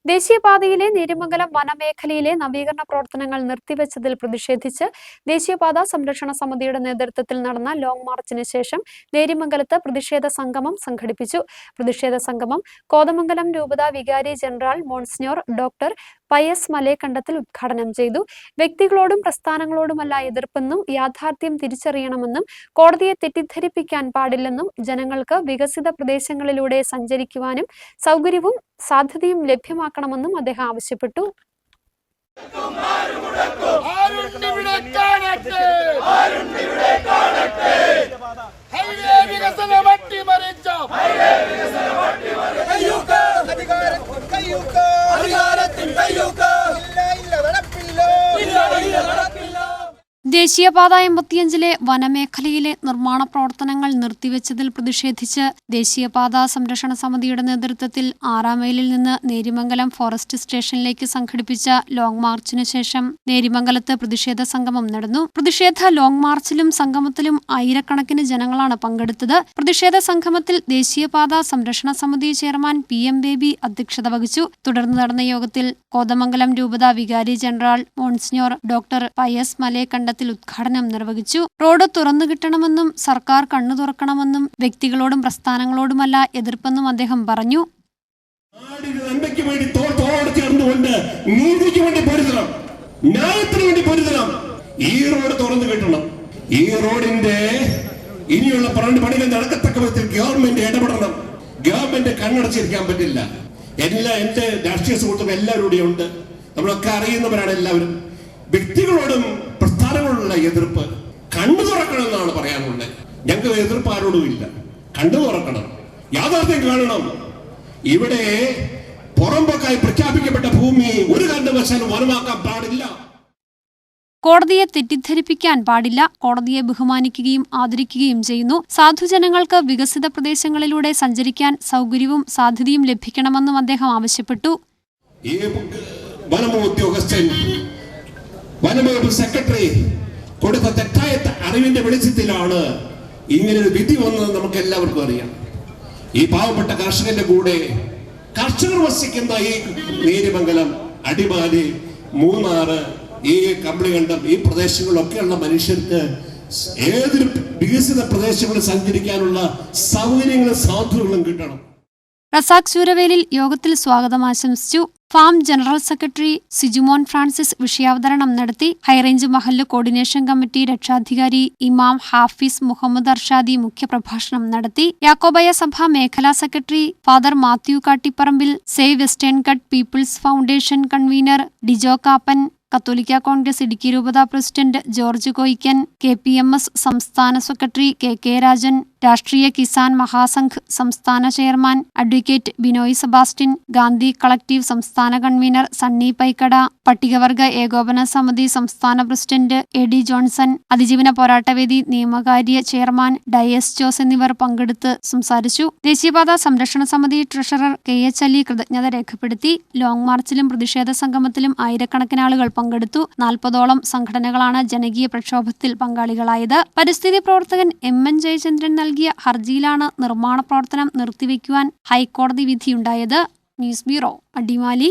ദേശീയപാതയിലെ നേര്യമംഗലം വനമേഖലയിലെ നവീകരണ പ്രവർത്തനങ്ങൾ നിർത്തിവെച്ചതിൽ പ്രതിഷേധിച്ച് ദേശീയപാത സംരക്ഷണ സമിതിയുടെ നേതൃത്വത്തിൽ നടന്ന ലോങ് മാർച്ചിന് ശേഷം നേര്യമംഗലത്ത് പ്രതിഷേധ സംഗമം സംഘടിപ്പിച്ചു. പ്രതിഷേധ സംഗമം കോതമംഗലം രൂപത വികാരി general monsignor doctor Pius Malekandathil ഉദ്ഘാടനം ചെയ്തു. വ്യക്തികളോടും പ്രസ്ഥാനങ്ങളോടുമല്ല എതിർപ്പെന്നും യാഥാർത്ഥ്യം തിരിച്ചറിയണമെന്നും കോടതിയെ തെറ്റിദ്ധരിപ്പിക്കാൻ പാടില്ലെന്നും ജനങ്ങൾക്ക് വികസിത പ്രദേശങ്ങളിലൂടെ സഞ്ചരിക്കുവാനും സൗകര്യവും സാധ്യതയും ലഭ്യമാക്കണമെന്നും അദ്ദേഹം ആവശ്യപ്പെട്ടു. ദേശീയപാത 85 വനമേഖലയിലെ നിർമ്മാണ പ്രവർത്തനങ്ങൾ നിർത്തിവെച്ചതിൽ പ്രതിഷേധിച്ച് ദേശീയപാത സംരക്ഷണ സമിതിയുടെ നേതൃത്വത്തിൽ 6 മൈലിൽ നിന്ന് നേര്യമംഗലം ഫോറസ്റ്റ് സ്റ്റേഷനിലേക്ക് സംഘടിപ്പിച്ച ലോങ് മാർച്ചിനു ശേഷം നേര്യമംഗലത്ത് പ്രതിഷേധ സംഗമം നടന്നു. പ്രതിഷേധ ലോങ് മാർച്ചിലും സംഗമത്തിലും ആയിരക്കണക്കിന് ജനങ്ങളാണ് പങ്കെടുത്തത്. പ്രതിഷേധ സംഗമത്തിൽ ദേശീയപാത സംരക്ഷണ സമിതി ചെയർമാൻ PM ബേബി അധ്യക്ഷത വഹിച്ചു. തുടർന്ന് നടന്ന യോഗത്തിൽ കോതമംഗലം രൂപത വികാരി general monsignor doctor Pius Malekandathil ഉദ്ഘാടനം നിർവഹിച്ചു. റോഡ് തുറന്നു കിട്ടണമെന്നും സർക്കാർ കണ്ണു തുറക്കണമെന്നും വ്യക്തികളോടും പ്രസ്ഥാനങ്ങളോടുമല്ല എതിർപ്പെന്നും അദ്ദേഹം പറഞ്ഞു. ഈ റോഡ് തുറന്നു കിട്ടണം. ഈ റോഡിന്റെ ഇനിയുള്ള പണികൾ നടക്കത്തക്ക വിധത്തിൽ ഗവൺമെന്റ് ഇടപെടണം. ഗവൺമെന്റ് കണ്ണടച്ചിരിക്കാൻ പറ്റില്ല. എന്റെ രാഷ്ട്രീയ സുഹൃത്തുക്കൾ എല്ലാവരും ഉണ്ട്. നമ്മളൊക്കെ അറിയുന്നവരാണ് എല്ലാവരും. വ്യക്തികളോടും പ്രസ്ഥാനങ്ങളോടുള്ള എതിർപ്പ് കണ്ണു തുറക്കണമെന്നാണ് പറയാനുള്ളത്. ഞങ്ങൾക്ക് എതിർപ്പ് ആരോടും ഇല്ല. കണ്ണു തുറക്കണം, യാഥാർത്ഥ്യം കാണണം. ഇവിടെ പുറമ്പോക്കായി പ്രഖ്യാപിക്കപ്പെട്ട ഭൂമി ഒരു കാരണവശാലും വനമാക്കാൻ പാടില്ല. കോടതിയെ തെറ്റിദ്ധരിപ്പിക്കാൻ പാടില്ല. കോടതിയെ ബഹുമാനിക്കുകയും ആദരിക്കുകയും ചെയ്യുന്നു. സാധുജനങ്ങൾക്ക് വികസിത പ്രദേശങ്ങളിലൂടെ സഞ്ചരിക്കാൻ സൗകര്യവും സാധ്യതയും ലഭിക്കണമെന്നും അദ്ദേഹം ആവശ്യപ്പെട്ടു. ഈ വനമുദ്യോഗസ്ഥൻ വനംവകുപ്പ് സെക്രട്ടറി കൊടുത്ത തെറ്റായ അറിവിന്റെ വെളിച്ചത്തിലാണ് ഇങ്ങനൊരു വിധി വന്നത്. നമുക്ക് എല്ലാവർക്കും അറിയാം. ഈ പാവപ്പെട്ട കർഷകന്റെ കൂടെ കർഷകർ വസിക്കുന്ന ഈ നേര്യമംഗലം, അടിമാലി, മൂന്നാറ്, ഈ കമ്പിളികണ്ടം, ഈ പ്രദേശങ്ങളിലൊക്കെയുള്ള മനുഷ്യർക്ക് ഏതൊരു വികസിത പ്രദേശങ്ങളിൽ സഞ്ചരിക്കാനുള്ള സൗകര്യങ്ങളും സാധ്യതകളും കിട്ടണം. റസാഖ് ചൂരവേലിൽ യോഗത്തിൽ സ്വാഗതം ആശംസിച്ചു. Farm general secretary Sijumon Francis വിഷയാവതരണം നടത്തി. ഹൈറേഞ്ച് മഹല്ല് കോർഡിനേഷൻ കമ്മിറ്റി രക്ഷാധികാരി ഇമാം ഹാഫിസ് മുഹമ്മദ് അർഷാദി മുഖ്യപ്രഭാഷണം നടത്തി. യാക്കോബായ സഭ മേഖലാ secretary father Mathew Kattiparambil, save western കട്ട് people's foundation convener Dijo Kappan, കത്തോലിക്ക കോൺഗ്രസ് ഇടുക്കി രൂപത പ്രസിഡന്റ് ജോർജ് കോയിക്കൻ, KPMS സംസ്ഥാന സെക്രട്ടറി KK രാജൻ, രാഷ്ട്രീയ കിസാൻ മഹാസംഘ് സംസ്ഥാന chairman advocate Binoy Sebastian, Gandhi collective സംസ്ഥാന കൺവീനർ സണ്ണി പൈക്കട, പട്ടികവർഗ ഏകോപന സമിതി സംസ്ഥാന പ്രസിഡന്റ് AD ജോൺസൺ, അതിജീവന പോരാട്ടവേദി നിയമകാര്യ ചെയർമാൻ ഡയസ് ജോസ് എന്നിവർ പങ്കെടുത്ത് സംസാരിച്ചു. ദേശീയപാത സംരക്ഷണ സമിതി ട്രഷറർ KH അലി കൃതജ്ഞത രേഖപ്പെടുത്തി. ലോങ് മാർച്ചിലും പ്രതിഷേധ സംഗമത്തിലും ആയിരക്കണക്കിന് ആളുകൾ പങ്കെടുത്തു. 40ഓളം സംഘടനകളാണ് ജനകീയ പ്രക്ഷോഭത്തിൽ പങ്കാളികളായത്. പരിസ്ഥിതി പ്രവർത്തകൻ MN ജയചന്ദ്രൻ നൽകിയ ഹർജിയിലാണ് നിർമ്മാണ പ്രവർത്തനം നിർത്തിവെക്കുവാൻ ഹൈക്കോടതി വിധിയുണ്ടായത്. News bureau, Adimali.